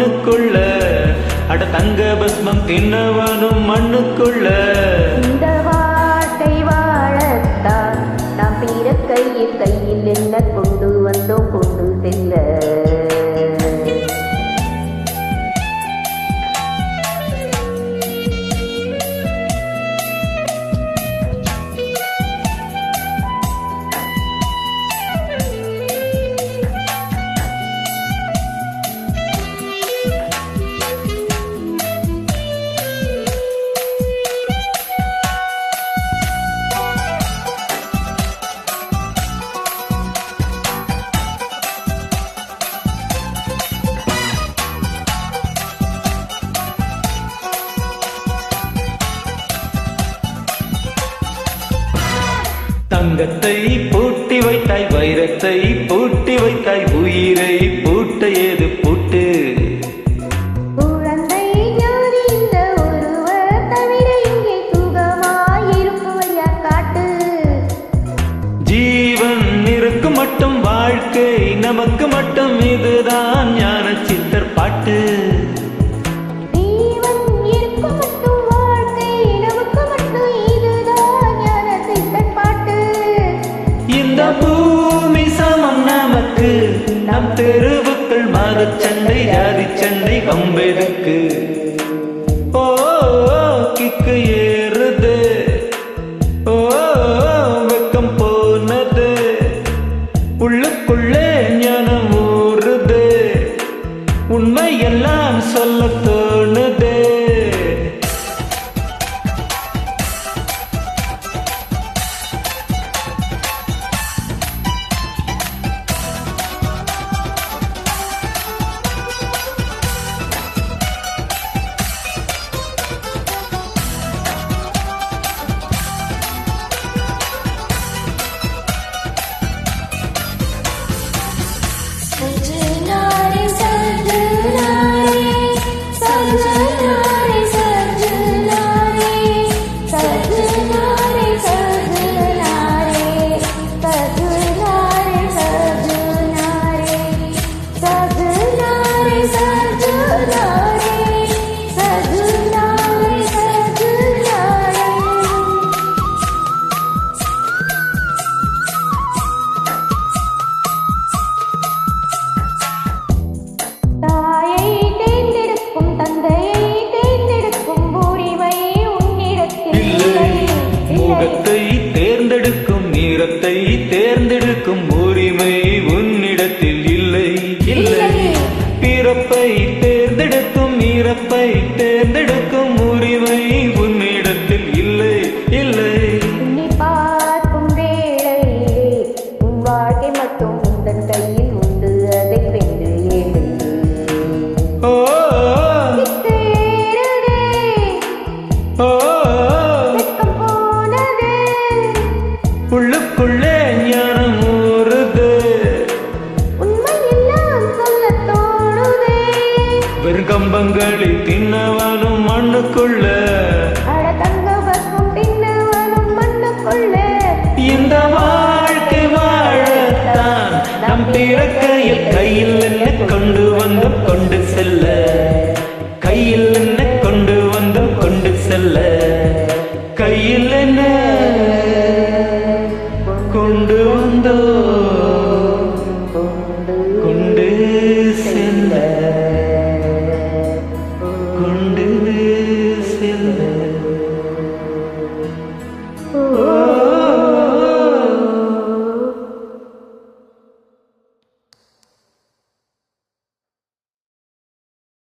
மண்ணுக்குள்ள அட தங்க பஸ்மம் தின்னவனும் மண்ணுக்குள்ள இந்த வாழ்க்கை வாழத்தான் நாம் பிறக்கையில் கையில் என்ன கொண்டு வந்தோம் கொண்டு செல்ல தங்கத்தை பூட்டி வைத்தாய் வைரத்தை பூட்டி வைத்தாய் உயிரை பூட்ட ஏது பூட்டு குழந்தை ஞானி இந்த ஒருவர் தவிர இங்கே சுகமாயிருப்பவர் யார் காட்டு ஜீவன் இருக்கும் மட்டும் வாழ்க்கை நமக்கு மட்டும் இதுதான் ஞான சித்தர் பாட்டு இந்த பூமி சமம் நமக்கு நம் தெருவுக்குள் மதச்சண்டை ஜாதி சண்டை வம்பெதுக்கு ஓ கிக்கு ஏறுது ஓ வெக்கம் போனது உள்ளுக்குள்ளே ஞானம் ஊறுது உண்மையெல்லாம் சொல்ல தோணுது தேர்ந்தெடுக்கும் நீரத்தை தேர்ந்தெடுக்கும் உரிமை உன்னிடத்தில் இல்லை இல்லை பிறப்பை தேர்ந்தெடுக்கும் நீரப்பை தேர்ந்தெடுக்கும் உரிமை உன்னிடத்தில் இல்லை இல்லை உன்னை பார்க்கும் வேளையிலே உன் வாழ்க்கை மட்டும் உந்தன் கையில் உண்டு அதை வென்று ஏழு ஓ ஓ உள்ளுக்குள்ளே ஞானம் ஊறுது உண்மையெல்லாம் சொல்ல தோணுதே வெறும் கம்பங்களில் தின்னவனும் மண்ணுக்குள்ள